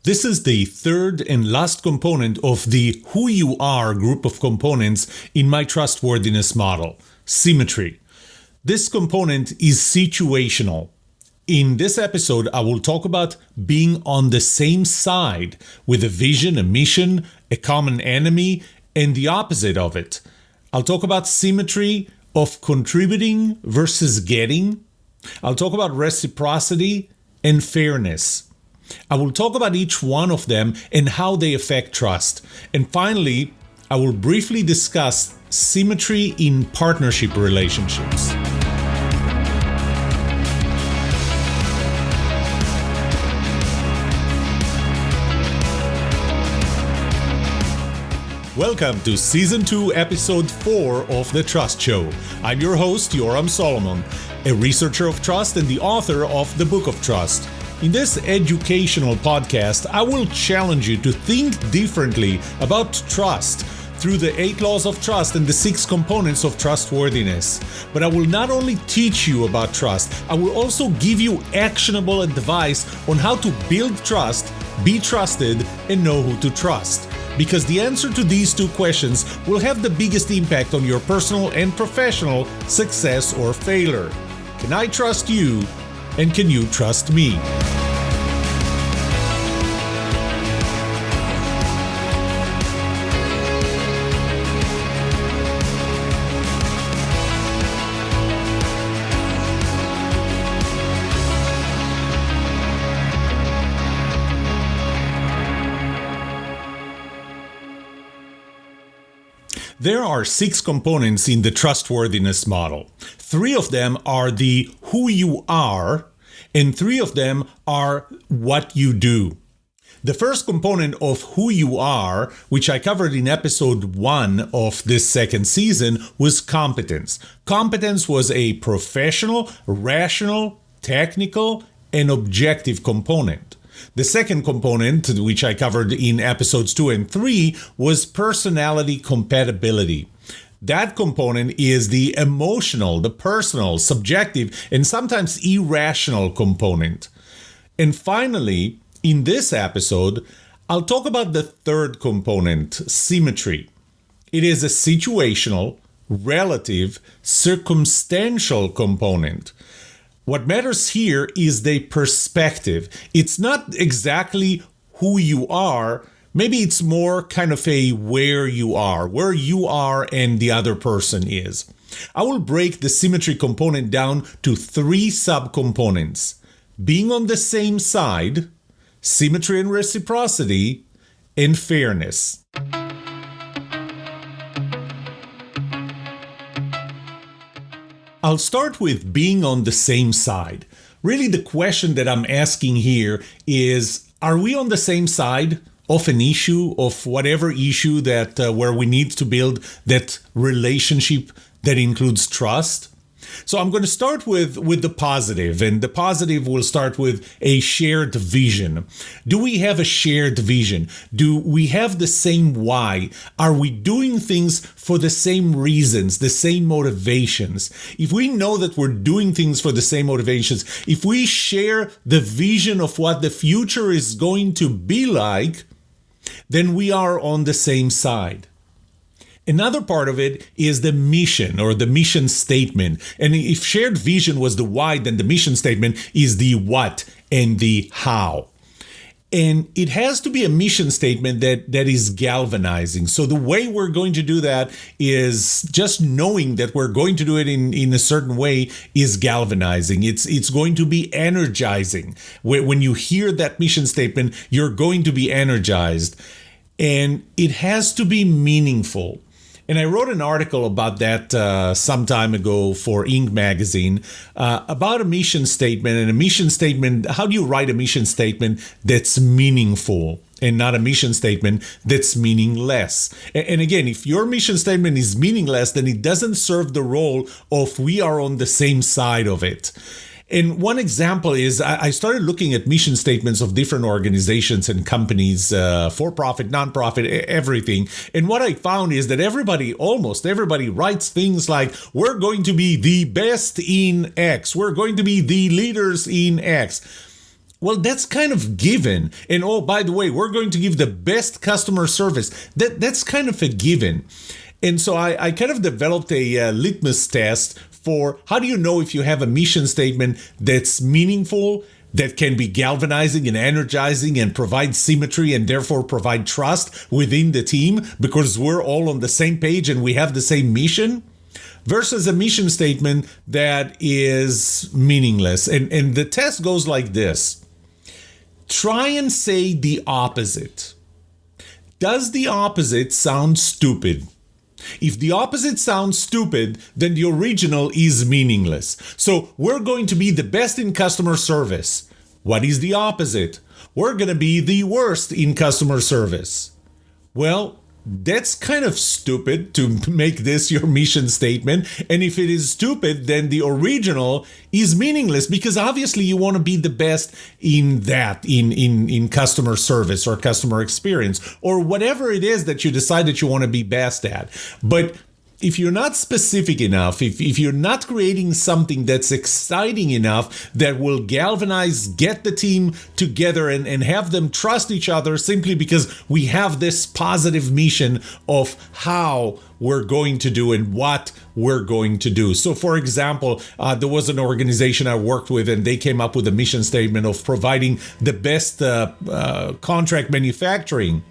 This is the third and last component of the Who You Are group of components in my trustworthiness model, Symmetry. This component is situational. In this episode, I will talk about being on the same side with a vision, a mission, a common enemy, and the opposite of it. I'll talk about symmetry of contributing versus getting. I'll talk about reciprocity and fairness. I will talk about each one of them and how they affect trust. And finally, I will briefly discuss symmetry in partnership relationships. Welcome to Season 2, Episode 4 of The Trust Show. I'm your host, Yoram Solomon, a researcher of trust and the author of the Book of Trust. In this educational podcast, I will challenge you to think differently about trust through the 8 laws of trust and the 6 components of trustworthiness. But I will not only teach you about trust, I will also give you actionable advice on how to build trust, be trusted, and know who to trust. Because the answer to these 2 questions will have the biggest impact on your personal and professional success or failure. Can I trust you? And can you trust me? There are 6 components in the trustworthiness model. 3 of them are the who you are, and 3 of them are what you do. The first component of who you are, which I covered in episode 1 of this second season, was competence. Competence was a professional, rational, technical, and objective component. The second component, which I covered in episodes 2 and 3, was personality compatibility. That component is the emotional, the personal, subjective, and sometimes irrational component. And finally, in this episode, I'll talk about the third component, symmetry. It is a situational, relative, circumstantial component. What matters here is the perspective. It's not exactly who you are. Maybe it's more kind of a where you are and the other person is. I will break the symmetry component down to 3 subcomponents: being on the same side, symmetry and reciprocity, and fairness. I'll start with being on the same side. Really, the question that I'm asking here is, are we on the same side of an issue, of whatever issue that where we need to build that relationship that includes trust? So I'm going to start with the positive, and the positive will start with a shared vision. Do we have a shared vision? Do we have the same why? Are we doing things for the same reasons, the same motivations? If we know that we're doing things for the same motivations, if we share the vision of what the future is going to be like, then we are on the same side. Another part of it is the mission or the mission statement. And if shared vision was the why, then the mission statement is the what and the how. And it has to be a mission statement that is galvanizing. So the way we're going to do that is just knowing that we're going to do it in a certain way is galvanizing. It's going to be energizing. When you hear that mission statement, you're going to be energized. And it has to be meaningful. And I wrote an article about that some time ago for Inc. magazine about a mission statement. And a mission statement, how do you write a mission statement that's meaningful and not a mission statement that's meaningless? And again, if your mission statement is meaningless, then it doesn't serve the role of we are on the same side of it. And one example is I started looking at mission statements of different organizations and companies, for-profit, non-profit, everything. And what I found is that almost everybody writes things like, we're going to be the best in X. We're going to be the leaders in X. Well, that's kind of given. And oh, by the way, we're going to give the best customer service. That's kind of a given. And so I kind of developed a litmus test for how do you know if you have a mission statement that's meaningful, that can be galvanizing and energizing and provide symmetry and therefore provide trust within the team because we're all on the same page and we have the same mission, versus a mission statement that is meaningless. And the test goes like this. Try and say the opposite. Does the opposite sound stupid? If the opposite sounds stupid, then the original is meaningless. So we're going to be the best in customer service. What is the opposite? We're going to be the worst in customer service. Well, that's kind of stupid to make this your mission statement. And if it is stupid, then the original is meaningless because obviously you want to be the best in that, in customer service or customer experience or whatever it is that you decide that you want to be best at. But if you're not specific enough, if you're not creating something that's exciting enough that will galvanize, get the team together and have them trust each other simply because we have this positive mission of how we're going to do and what we're going to do. So, for example, there was an organization I worked with and they came up with a mission statement of providing the best contract manufacturing.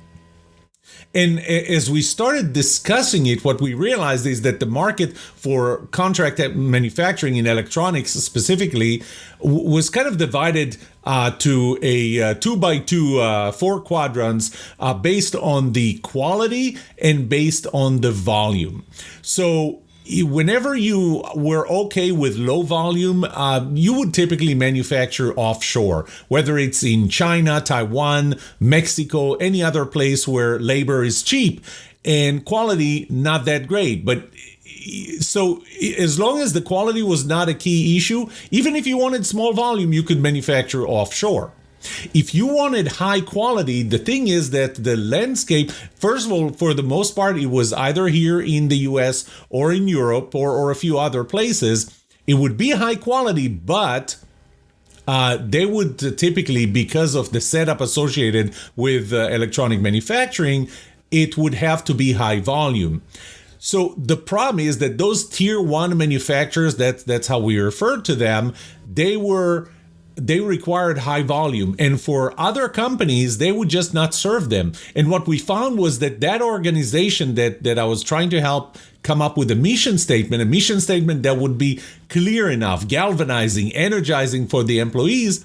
And as we started discussing it, what we realized is that the market for contract manufacturing in electronics specifically was kind of divided to a 2x2, 4 quadrants based on the quality and based on the volume. So whenever you were okay with low volume, you would typically manufacture offshore, whether it's in China, Taiwan, Mexico, any other place where labor is cheap and quality not that great. But so as long as the quality was not a key issue, even if you wanted small volume, you could manufacture offshore. If you wanted high quality, the thing is that the landscape, first of all, for the most part, it was either here in the US or in Europe or a few other places. It would be high quality, but they would typically, because of the setup associated with electronic manufacturing, it would have to be high volume. So the problem is that those tier 1 manufacturers, that's how we referred to them, they required high volume. And for other companies, they would just not serve them. And what we found was that organization that I was trying to help come up with a mission statement that would be clear enough, galvanizing, energizing for the employees,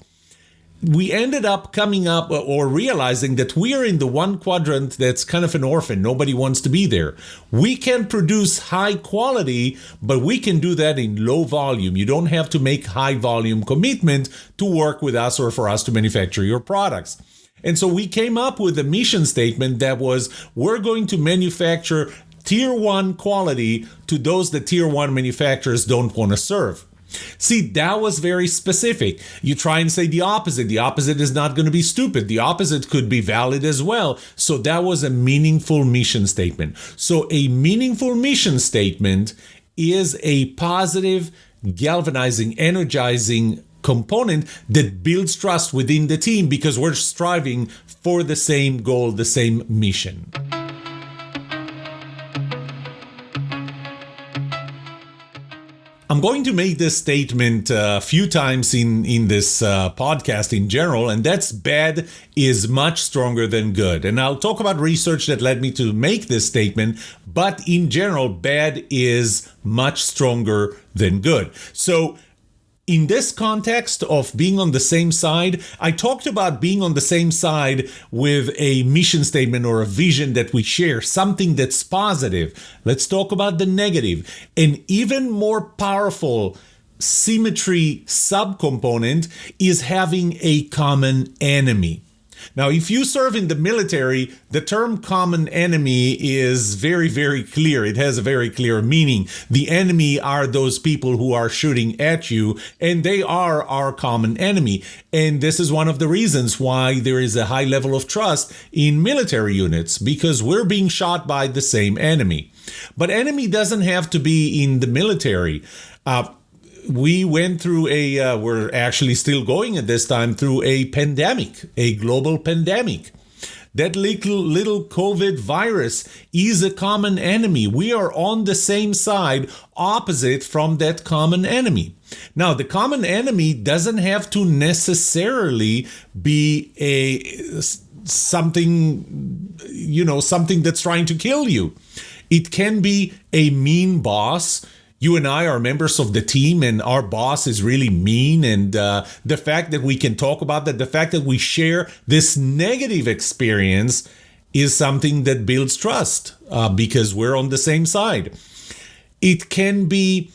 we ended up coming up or realizing that we are in the one quadrant that's kind of an orphan. Nobody wants to be there. We can produce high quality, but we can do that in low volume. You don't have to make high volume commitment to work with us or for us to manufacture your products. And so we came up with a mission statement that was, we're going to manufacture tier 1 quality to those that tier 1 manufacturers don't want to serve. See, that was very specific. You try and say the opposite. The opposite is not going to be stupid. The opposite could be valid as well. So that was a meaningful mission statement. So a meaningful mission statement is a positive, galvanizing, energizing component that builds trust within the team because we're striving for the same goal, the same mission. I'm going to make this statement a few times in this podcast in general, and that's bad is much stronger than good. And I'll talk about research that led me to make this statement, but in general, bad is much stronger than good. So in this context of being on the same side, I talked about being on the same side with a mission statement or a vision that we share, something that's positive. Let's talk about the negative. An even more powerful symmetry subcomponent is having a common enemy. Now, if you serve in the military, the term common enemy is very, very clear. It has a very clear meaning. The enemy are those people who are shooting at you, and they are our common enemy. And this is one of the reasons why there is a high level of trust in military units, because we're being shot by the same enemy. But enemy doesn't have to be in the military. we went through we're actually still going at this time through a pandemic, a global pandemic. That little COVID virus is a common enemy. We are on the same side, opposite from that common enemy. Now, the common enemy doesn't have to necessarily be something that's trying to kill you. It can be a mean boss. You and I are members of the team, and our boss is really mean. And the fact that we can talk about that, the fact that we share this negative experience is something that builds trust because we're on the same side. It can be,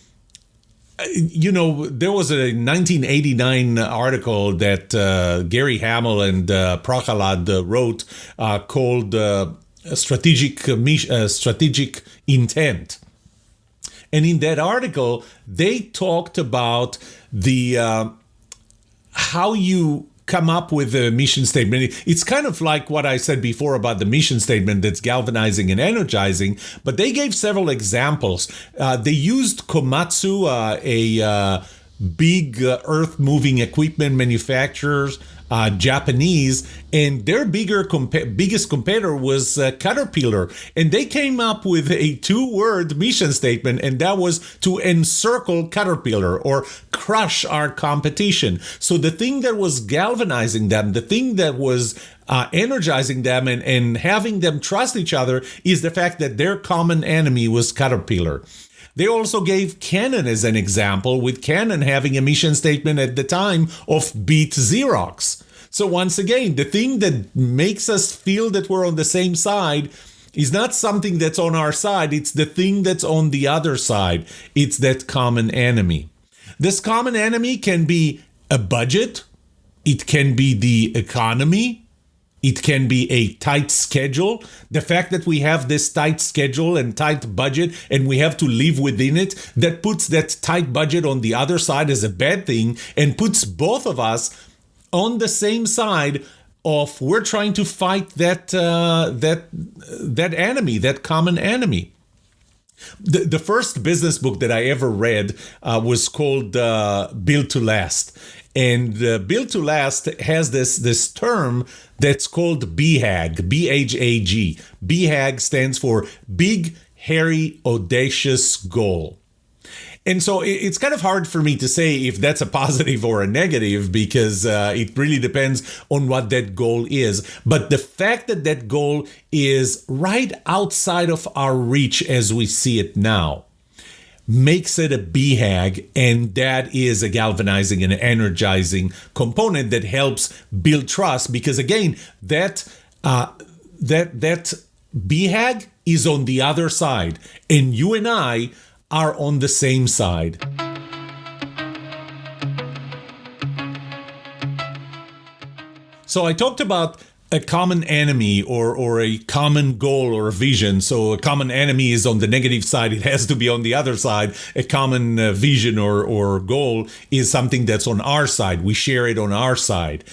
there was a 1989 article that Gary Hamel and Prahalad wrote called Strategic Intent. And in that article, they talked about the how you come up with a mission statement. It's kind of like what I said before about the mission statement that's galvanizing and energizing, but they gave several examples. They used Komatsu, a big earth-moving equipment manufacturers, Japanese, and their biggest competitor was Caterpillar. And they came up with a 2-word mission statement, and that was to encircle Caterpillar or crush our competition. So the thing that was galvanizing them, the thing that was energizing them and having them trust each other is the fact that their common enemy was Caterpillar. They also gave Canon as an example, with Canon having a mission statement at the time of beat Xerox. So once again, the thing that makes us feel that we're on the same side is not something that's on our side. It's the thing that's on the other side. It's that common enemy. This common enemy can be a budget. It can be the economy. It can be a tight schedule. The fact that we have this tight schedule and tight budget and we have to live within it, that puts that tight budget on the other side as a bad thing and puts both of us on the same side of we're trying to fight that enemy, that common enemy. The first business book that I ever read was called Built to Last. And Built to Last has this term that's called BHAG, B-H-A-G. BHAG stands for Big, Hairy, Audacious Goal. And so it's kind of hard for me to say if that's a positive or a negative because it really depends on what that goal is. But the fact that that goal is right outside of our reach as we see it now makes it a BHAG, and that is a galvanizing and energizing component that helps build trust because, again, that BHAG is on the other side, and you and I are on the same side. So I talked about a common enemy or a common goal or a vision. So a common enemy is on the negative side. It has to be on the other side. A common vision or goal is something that's on our side. We share it on our side.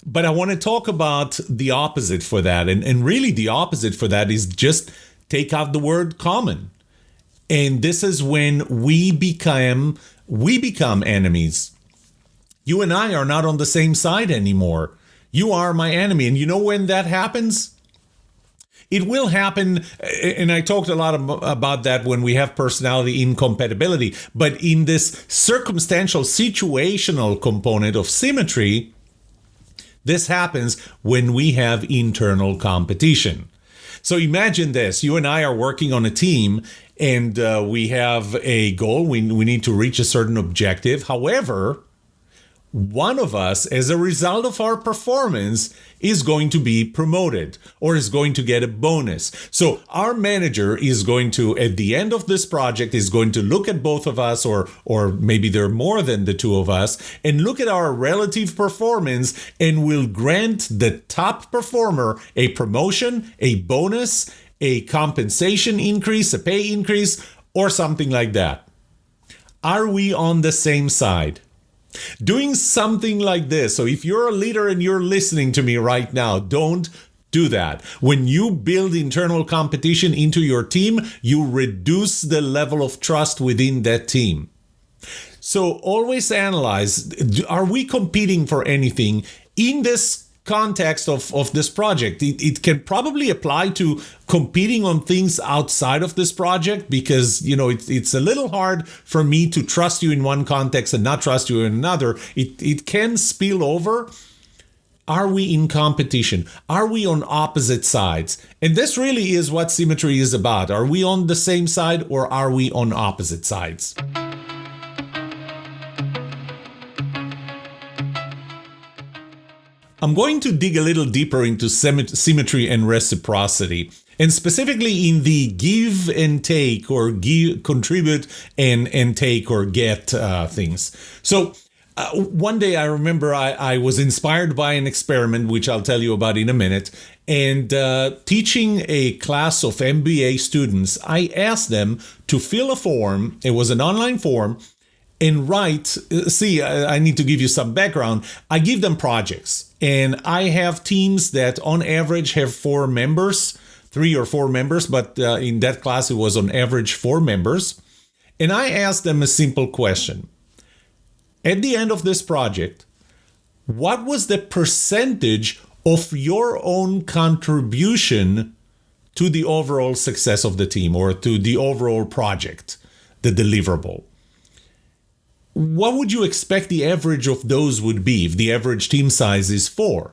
But I want to talk about the opposite for that. And really the opposite for that is just take out the word common. And this is when we become enemies. You and I are not on the same side anymore. You are my enemy. And you know when that happens? It will happen, and I talked a lot about that when we have personality incompatibility. But in this circumstantial, situational component of symmetry, this happens when we have internal competition. So imagine this. You and I are working on a team, and we have a goal. We need to reach a certain objective. However, one of us, as a result of our performance, is going to be promoted or is going to get a bonus. So our manager is going to, at the end of this project, is going to look at both of us, or maybe there are more than the two of us, and look at our relative performance and will grant the top performer a promotion, a bonus, a compensation increase, a pay increase, or something like that. Are we on the same side? Doing something like this. So if you're a leader and you're listening to me right now, don't do that. When you build internal competition into your team, you reduce the level of trust within that team. So always analyze, are we competing for anything in this context of this project? It can probably apply to competing on things outside of this project, because it's a little hard for me to trust you in one context and not trust you in another. It can spill over. Are we in competition? Are we on opposite sides? And this really is what symmetry is about. Are we on the same side, or are we on opposite sides? I'm going to dig a little deeper into symmetry and reciprocity, and specifically in the give and take, or contribute and take or get things. So one day I remember I was inspired by an experiment, which I'll tell you about in a minute, and teaching a class of MBA students, I asked them to fill a form. It was an online form, and write. See, I need to give you some background. I give them projects, and I have teams that on average have 4 members, 3 or 4 members, but in that class it was on average 4 members. And I asked them a simple question. At the end of this project, what was the percentage of your own contribution to the overall success of the team, or to the overall project, the deliverable? What would you expect the average of those would be if the average team size is 4?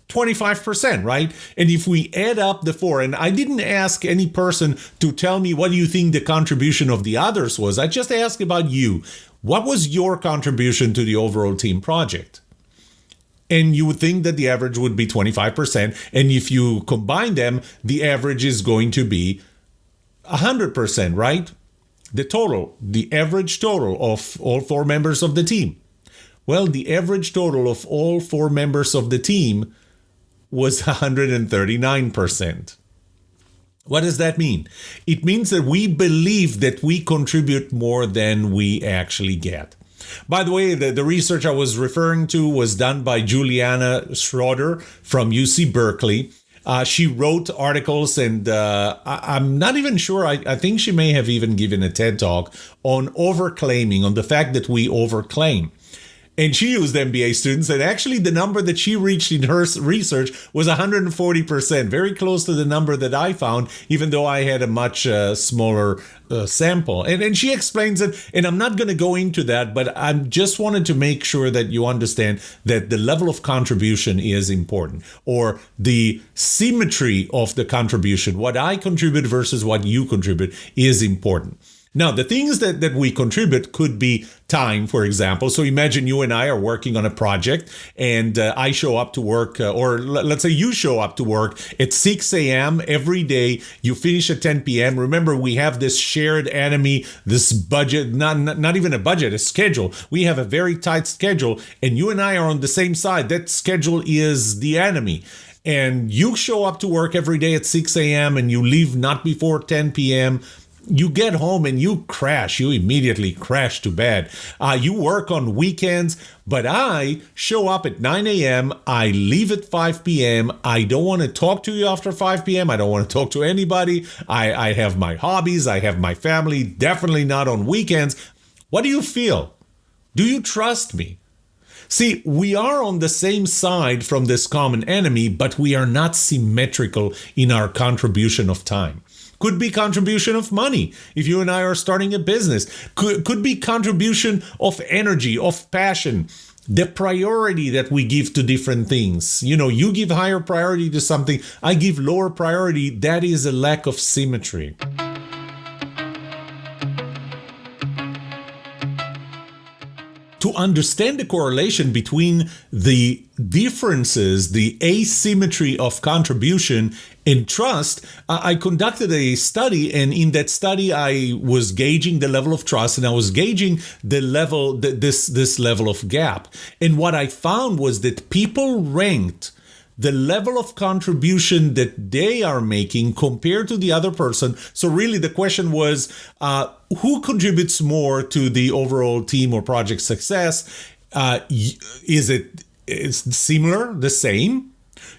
25%, right? And if we add up the 4, and I didn't ask any person to tell me what do you think the contribution of the others was, I just asked about you. What was your contribution to the overall team project? And you would think that the average would be 25. And if you combine them, the average is going to be 100%, right? The average total of all 4 members of the team. Well, the average total of all 4 members of the team was 139%. What does that mean? It means that we believe that we contribute more than we actually get. By the way, the research I was referring to was done by Juliana Schroeder from UC Berkeley. She wrote articles, and I'm not even sure. I think she may have even given a TED Talk on overclaiming, on the fact that we overclaim. And she used MBA students, and actually the number that she reached in her research was 140%, very close to the number that I found, even though I had a much smaller sample. And she explains it, and I'm not going to go into that, but I just wanted to make sure that you understand that the level of contribution is important, or the symmetry of the contribution, what I contribute versus what you contribute, is important. Now, the things that we contribute could be time, for example. So imagine you and I are working on a project, and I show up to work, or let's say you show up to work at 6 a.m. every day. You finish at 10 p.m. Remember, we have this shared enemy, this budget, not even a budget, a schedule. We have a very tight schedule, and you and I are on the same side. That schedule is the enemy. And you show up to work every day at 6 a.m. and you leave not before 10 p.m. You get home and you crash. You immediately crash to bed. You work on weekends, but I show up at 9 a.m. I leave at 5 p.m. I don't want to talk to you after 5 p.m. I don't want to talk to anybody. I have my hobbies. I have my family. Definitely not on weekends. What do you feel? Do you trust me? See, we are on the same side from this common enemy, but we are not symmetrical in our contribution of time. Could be contribution of money if you and I are starting a business. Could be contribution of energy, of passion, the priority that we give to different things. You give higher priority to something, I give lower priority. That is a lack of symmetry. To understand the correlation between the differences, the asymmetry of contribution and trust, I conducted a study, and in that study, I was gauging the level of trust, and I was gauging the level, this level of gap. And what I found was that people ranked the level of contribution that they are making compared to the other person. So really the question was, who contributes more to the overall team or project success? Is it similar, the same?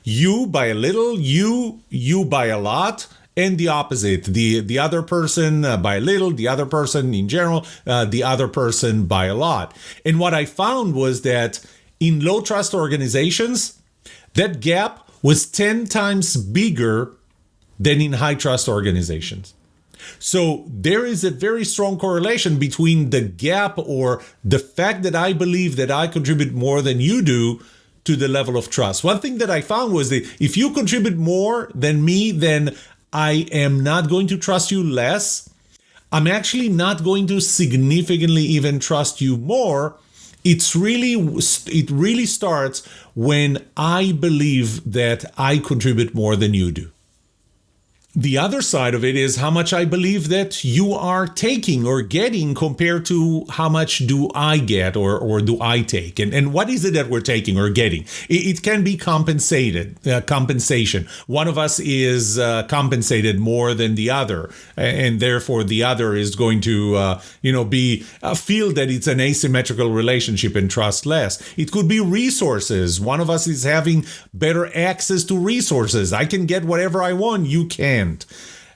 You by a little, you by a lot, and the opposite, the other person by a little, the other person in general, the other person by a lot. And what I found was that in low trust organizations, that gap was 10 times bigger than in high trust organizations. So there is a very strong correlation between the gap or the fact that I believe that I contribute more than you do to the level of trust. One thing that I found was that if you contribute more than me, then I am not going to trust you less. I'm actually not going to significantly even trust you more. It really starts when I believe that I contribute more than you do. The other side of it is how much I believe that you are taking or getting compared to how much do I get or do I take. And what is it that we're taking or getting? It can be compensation. One of us is compensated more than the other. And therefore the other is going to, feel that it's an asymmetrical relationship and trust less. It could be resources. One of us is having better access to resources. I can get whatever I want. You can.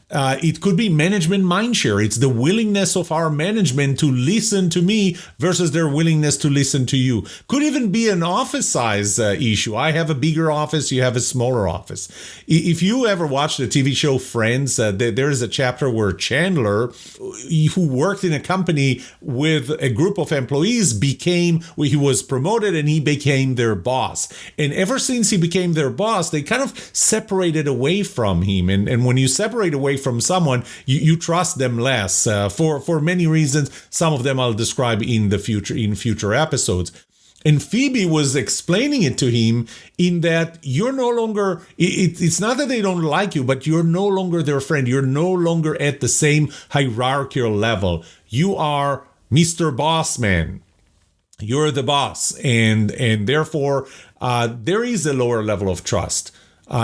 It could be management mindshare. It's the willingness of our management to listen to me versus their willingness to listen to you. Could even be an office size issue. I have a bigger office, you have a smaller office. If you ever watched the TV show Friends, there is a chapter where Chandler, who worked in a company with a group of employees, he was promoted and he became their boss. And ever since he became their boss, they kind of separated away from him. And when you separate away from someone, you trust them less for many reasons. Some of them I'll describe in future episodes. And Phoebe was explaining it to him in that you're no longer, it's not that they don't like you, but you're no longer their friend. You're no longer at the same hierarchical level. You are Mr. Boss Man. You're the boss. And therefore, there is a lower level of trust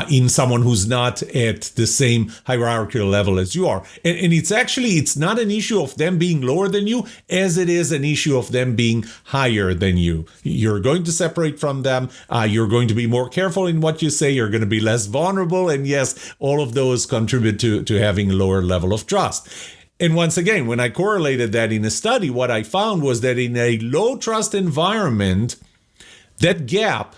in someone who's not at the same hierarchical level as you are. And it's not an issue of them being lower than you as it is an issue of them being higher than you. You're going to separate from them. You're going to be more careful in what you say. You're going to be less vulnerable. And yes, all of those contribute to having a lower level of trust. And once again, when I correlated that in a study, what I found was that in a low trust environment, that gap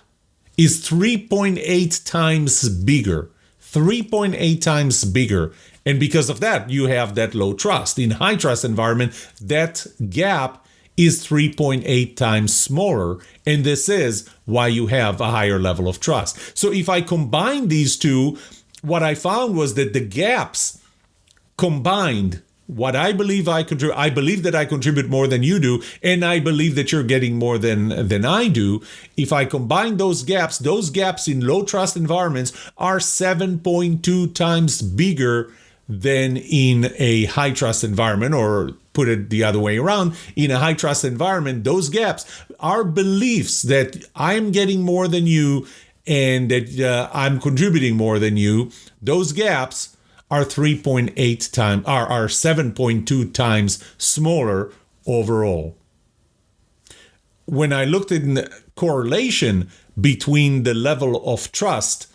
is 3.8 times bigger. 3.8 times bigger. And because of that, you have that low trust. In high trust environment, that gap is 3.8 times smaller. And this is why you have a higher level of trust. So if I combine these two, what I found was that the gaps combined, what I believe I believe that I contribute more than you do, and I believe that you're getting more than I do. If I combine those gaps in low trust environments are 7.2 times bigger than in a high trust environment, or put it the other way around. In a high trust environment, those gaps are beliefs that I'm getting more than you and that I'm contributing more than you. Those gaps are 3.8 times, are 7.2 times smaller overall. When I looked at the correlation between the level of trust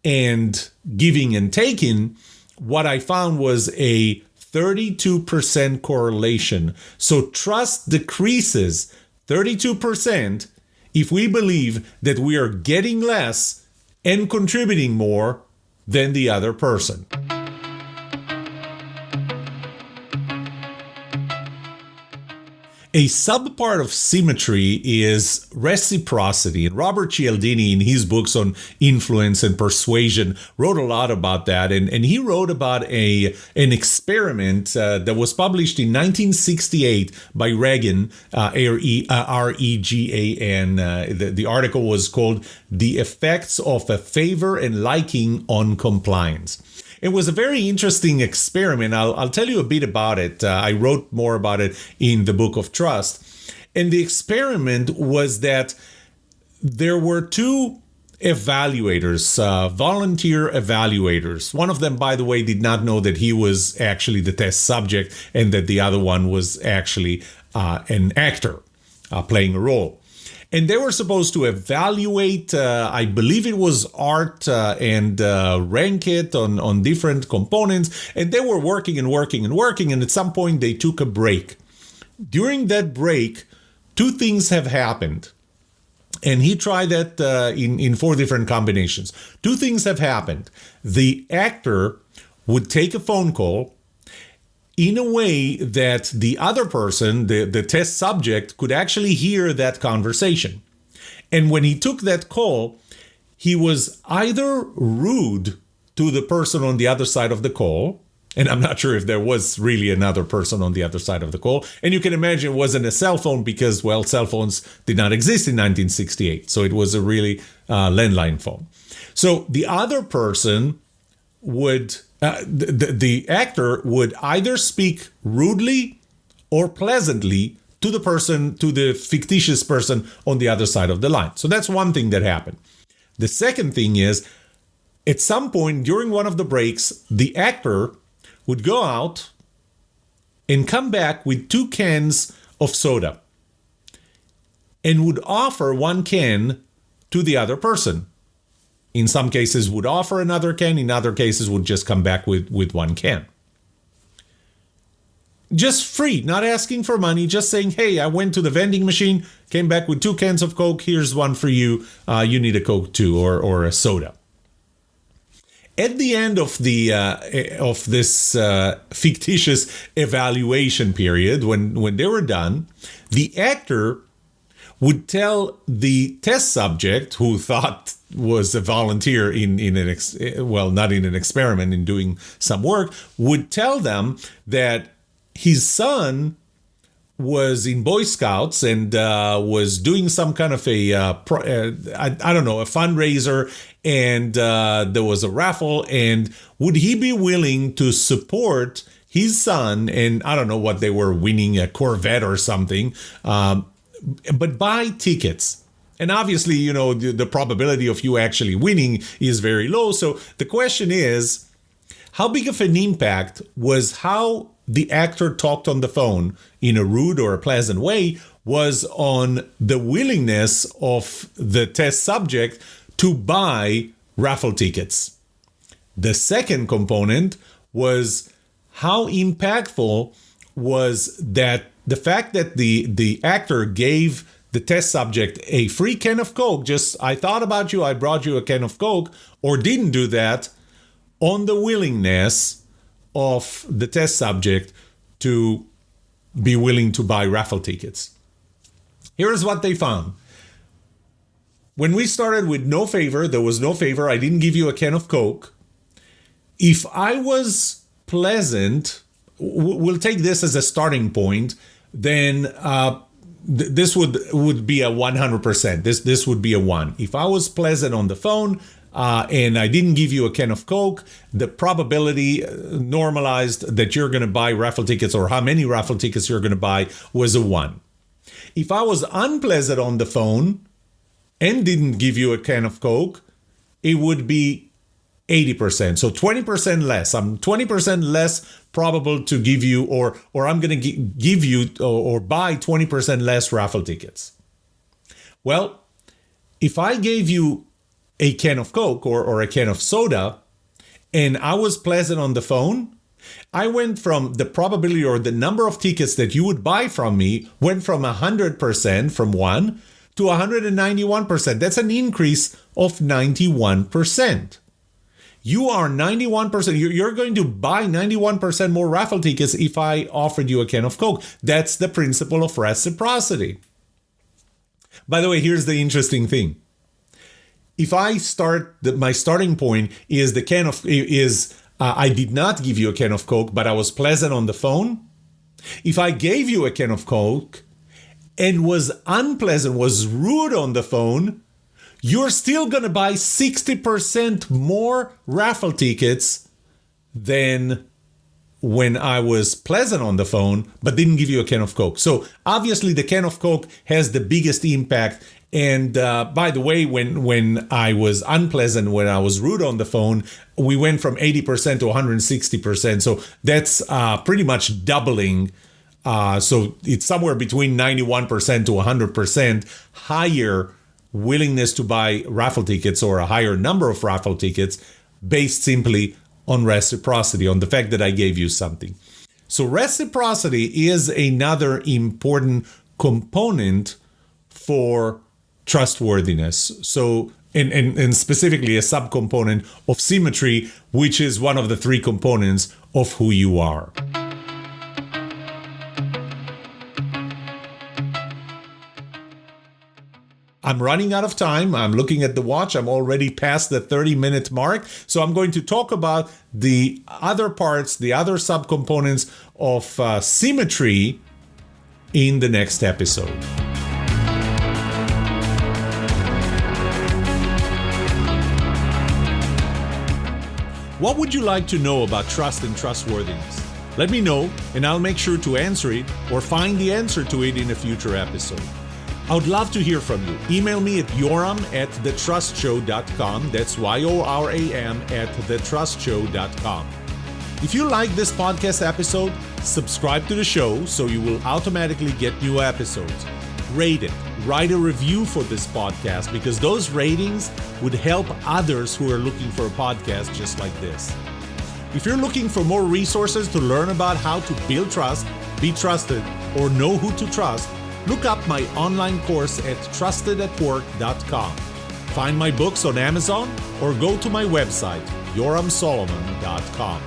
and giving and taking, what I found was a 32% correlation. So trust decreases 32% if we believe that we are getting less and contributing more than the other person. A subpart of symmetry is reciprocity. And Robert Cialdini, in his books on influence and persuasion, wrote a lot about that. And he wrote about an experiment that was published in 1968 by Regan, R-E-G-A-N. The article was called "The Effects of a Favor and Liking on Compliance." It was a very interesting experiment. I'll tell you a bit about it. I wrote more about it in the book of Trust. And the experiment was that there were two evaluators, volunteer evaluators. One of them, by the way, did not know that he was actually the test subject and that the other one was actually an actor playing a role. And they were supposed to evaluate, I believe it was art, and rank it on different components. And they were working and working and working. And at some point, they took a break. During that break, two things have happened. And he tried that in 4 different combinations. Two things have happened. The actor would take a phone call in a way that the other person, the test subject, could actually hear that conversation. And when he took that call, he was either rude to the person on the other side of the call, and I'm not sure if there was really another person on the other side of the call. And you can imagine it wasn't a cell phone because, well, cell phones did not exist in 1968. So it was a really landline phone. So the other person would... the actor would either speak rudely or pleasantly to the person, to the fictitious person on the other side of the line. So that's one thing that happened. The second thing is, at some point during one of the breaks, the actor would go out and come back with 2 cans of soda and would offer 1 can to the other person. In some cases would offer another can, in other cases would just come back with 1 can. Just free, not asking for money, just saying, hey, I went to the vending machine, came back with 2 cans of Coke, here's one for you, you need a Coke too, or a soda. At the end of this fictitious evaluation period, when they were done, the actor would tell the test subject, who thought was a volunteer in not in an experiment, in doing some work, would tell them that his son was in Boy Scouts and was doing some kind of a fundraiser, and there was a raffle, and would he be willing to support his son? And I don't know what they were winning, a Corvette or something, but buy tickets. And obviously, the probability of you actually winning is very low. So the question is, how big of an impact was how the actor talked on the phone in a rude or a pleasant way was on the willingness of the test subject to buy raffle tickets? The second component was how impactful was that the fact that the actor gave the test subject a free can of Coke, just, I thought about you, I brought you a can of Coke, or didn't do that, on the willingness of the test subject to be willing to buy raffle tickets. Here's what they found. When we started with no favor, there was no favor, I didn't give you a can of Coke. If I was pleasant, we'll take this as a starting point, then this would be a 100%. This would be a 1. If I was pleasant on the phone and I didn't give you a can of Coke, the probability normalized that you're going to buy raffle tickets, or how many raffle tickets you're going to buy, was a 1. If I was unpleasant on the phone and didn't give you a can of Coke, it would be 80%. So 20% less. I'm 20% less probable to give you, or I'm going to give you or buy 20% less raffle tickets. Well, if I gave you a can of Coke or a can of soda and I was pleasant on the phone, I went from the probability, or the number of tickets that you would buy from me, went from 100%, from 1 to 191%. That's an increase of 91%. You are 91%. You're going to buy 91% more raffle tickets if I offered you a can of Coke. That's the principle of reciprocity. By the way, here's the interesting thing. If I my starting point is I did not give you a can of Coke, but I was pleasant on the phone. If I gave you a can of Coke and was unpleasant, was rude on the phone, you're still going to buy 60% more raffle tickets than when I was pleasant on the phone, but didn't give you a can of Coke. So obviously the can of Coke has the biggest impact. And by the way, when I was unpleasant, when I was rude on the phone, we went from 80% to 160%. So that's pretty much doubling So it's somewhere between 91% to 100% higher willingness to buy raffle tickets, or a higher number of raffle tickets, based simply on reciprocity, on the fact that I gave you something. So reciprocity is another important component for trustworthiness. So, and specifically a subcomponent of symmetry, which is one of the three components of who you are. I'm running out of time. I'm looking at the watch. I'm already past the 30-minute mark. So I'm going to talk about the other parts, the other subcomponents of symmetry in the next episode. What would you like to know about trust and trustworthiness? Let me know, and I'll make sure to answer it or find the answer to it in a future episode. I would love to hear from you. Email me at yoram@thetrustshow.com. That's yoram@thetrustshow.com. If you like this podcast episode, subscribe to the show so you will automatically get new episodes. Rate it. Write a review for this podcast, because those ratings would help others who are looking for a podcast just like this. If you're looking for more resources to learn about how to build trust, be trusted, or know who to trust, look up my online course at trustedatwork.com. Find my books on Amazon or go to my website, yoramsolomon.com.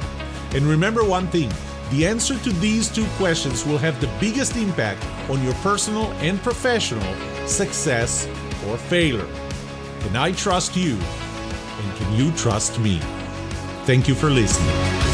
And remember one thing, the answer to these two questions will have the biggest impact on your personal and professional success or failure. Can I trust you? And can you trust me? Thank you for listening.